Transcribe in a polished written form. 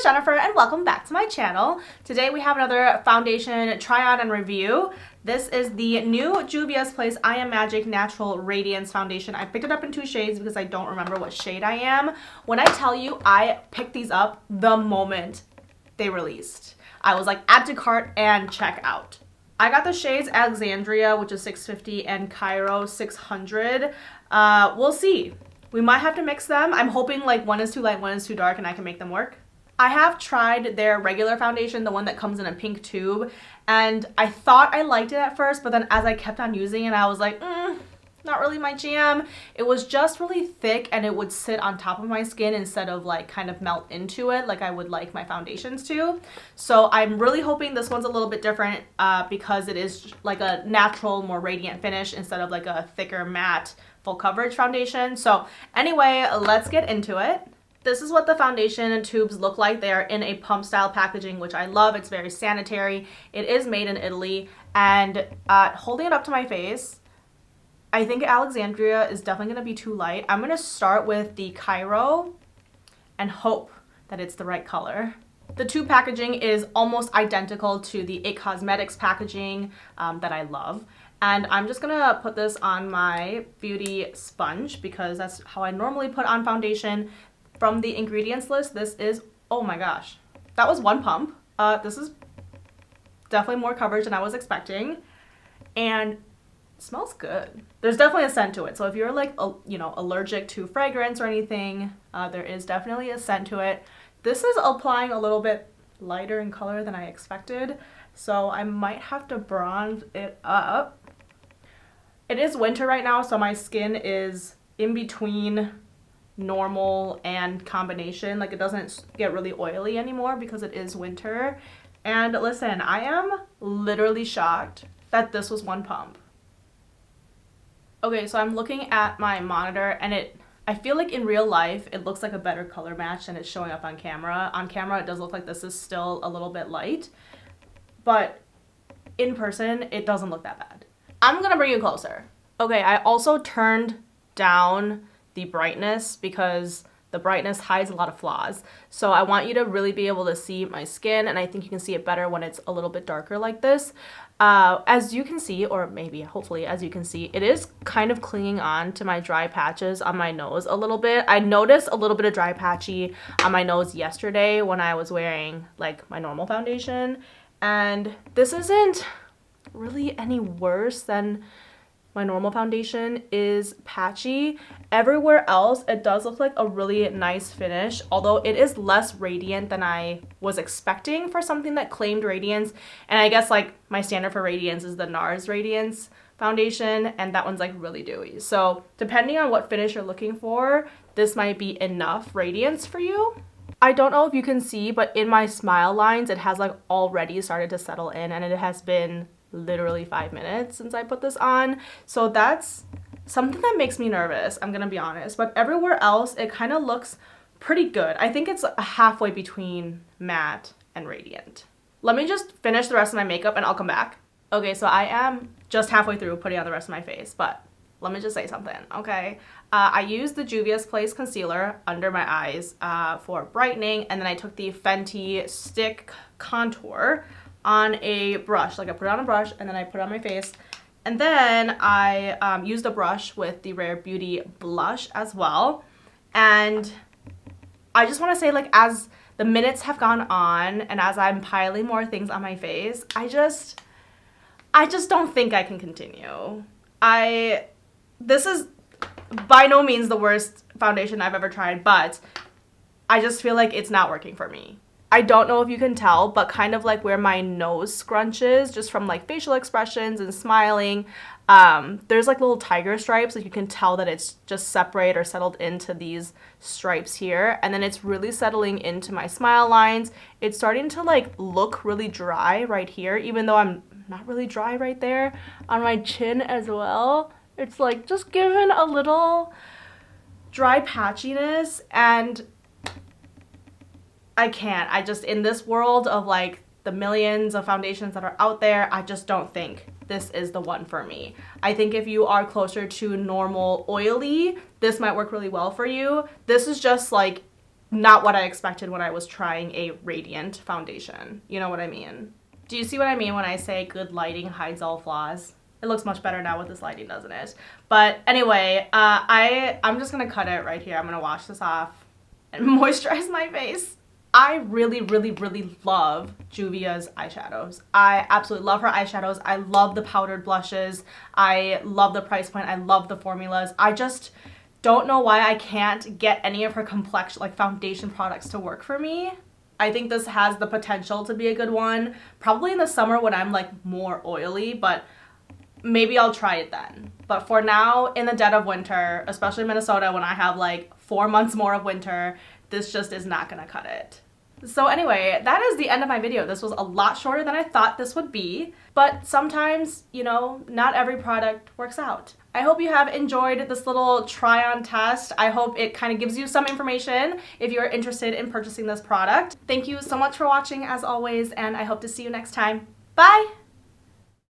Jennifer and welcome back to my channel. Today we have another foundation try on and review. This is the new Juvia'S Place I Am Magic Natural Radiance Foundation. I picked it up in 2 shades because I don't remember what shade I am. When I tell you I picked these up the moment they released. I was like add to cart and check out. I got the shades Alexandria, which is 650, and Cairo 600. We'll see. We might have to mix them. I'm hoping like one is too light, one is too dark, and I can make them work. I have tried their regular foundation, the one that comes in a pink tube, and I thought I liked it at first, but then as I kept on using it, I was like, not really my jam. It was just really thick and it would sit on top of my skin instead of like kind of melt into it like I would like my foundations to. So I'm really hoping this one's a little bit different because it is like a natural, more radiant finish instead of like a thicker matte full coverage foundation. So anyway, let's get into it. This is what the foundation tubes look like. They are in a pump style packaging, which I love. It's very sanitary. It is made in Italy, and holding it up to my face, I think Alexandria is definitely going to be too light. I'm going to start with the Cairo and hope that it's the right color. The tube packaging is almost identical to the IT Cosmetics packaging that I love. And I'm just going to put this on my beauty sponge because that's how I normally put on foundation. From the ingredients list, this is, oh my gosh, that was 1 pump. This is definitely more coverage than I was expecting. And it smells good. There's definitely a scent to it. So if you're like, allergic to fragrance or anything, there is definitely a scent to it. This is applying a little bit lighter in color than I expected. So I might have to bronze it up. It is winter right now, so my skin is in between normal and combination. Like, it doesn't get really oily anymore because it is winter. And listen, I am literally shocked that this was 1 pump. Okay, so I'm looking at my monitor and I feel like in real life it looks like a better color match than it's showing up on camera. On camera it does look like this is still a little bit light, but in person it doesn't look that bad. I'm gonna bring you closer. Okay, I also turned down the brightness because the brightness hides a lot of flaws. So I want you to really be able to see my skin, and I think you can see it better when it's a little bit darker like this. As you can see, or maybe hopefully as you can see, it is kind of clinging on to my dry patches on my nose a little bit. I noticed a little bit of dry patchy on my nose yesterday when I was wearing like my normal foundation, and this isn't really any worse than my normal foundation is patchy. Everywhere else, it does look like a really nice finish, although it is less radiant than I was expecting for something that claimed radiance. And I guess like my standard for radiance is the NARS Radiance foundation, and that one's like really dewy. So depending on what finish you're looking for, this might be enough radiance for you. I don't know if you can see, but in my smile lines, it has like already started to settle in, and it has been literally 5 minutes since I put this on. So that's something that makes me nervous, I'm gonna be honest. But everywhere else, it kind of looks pretty good. I think it's halfway between matte and radiant. Let me just finish the rest of my makeup and I'll come back. Okay, so I am just halfway through putting on the rest of my face, but let me just say something, okay? I used the Juvia'S Place concealer under my eyes for brightening, and then I took the Fenty Stick Contour on a brush. Like, I put it on a brush and then I put it on my face, and then I used a brush with the Rare Beauty blush as well. And I just want to say, like, as the minutes have gone on and as I'm piling more things on my face, I just don't think I can continue. This is by no means the worst foundation I've ever tried, but I just feel like it's not working for me. I don't know if you can tell, but kind of like where my nose scrunches, just from like facial expressions and smiling, there's like little tiger stripes. Like, you can tell that it's just separated or settled into these stripes here. And then it's really settling into my smile lines. It's starting to like look really dry right here, even though I'm not really dry right there. On my chin as well, it's like just given a little dry patchiness, and I can't. In this world of like the millions of foundations that are out there, I just don't think this is the one for me. I think if you are closer to normal oily, this might work really well for you. This is just like not what I expected when I was trying a Radiant foundation. You know what I mean? Do you see what I mean when I say good lighting hides all flaws? It looks much better now with this lighting, doesn't it? But anyway, I'm just gonna cut it right here. I'm gonna wash this off and moisturize my face. I really, really, really love Juvia'S eyeshadows. I absolutely love her eyeshadows. I love the powdered blushes. I love the price point. I love the formulas. I just don't know why I can't get any of her complexion, like foundation products to work for me. I think this has the potential to be a good one. Probably in the summer when I'm like more oily, but maybe I'll try it then. But for now, in the dead of winter, especially in Minnesota when I have like 4 months more of winter, this just is not gonna cut it. So anyway, that is the end of my video. This was a lot shorter than I thought this would be, but sometimes, you know, not every product works out. I hope you have enjoyed this little try-on test. I hope it kind of gives you some information if you're interested in purchasing this product. Thank you so much for watching as always, and I hope to see you next time. Bye!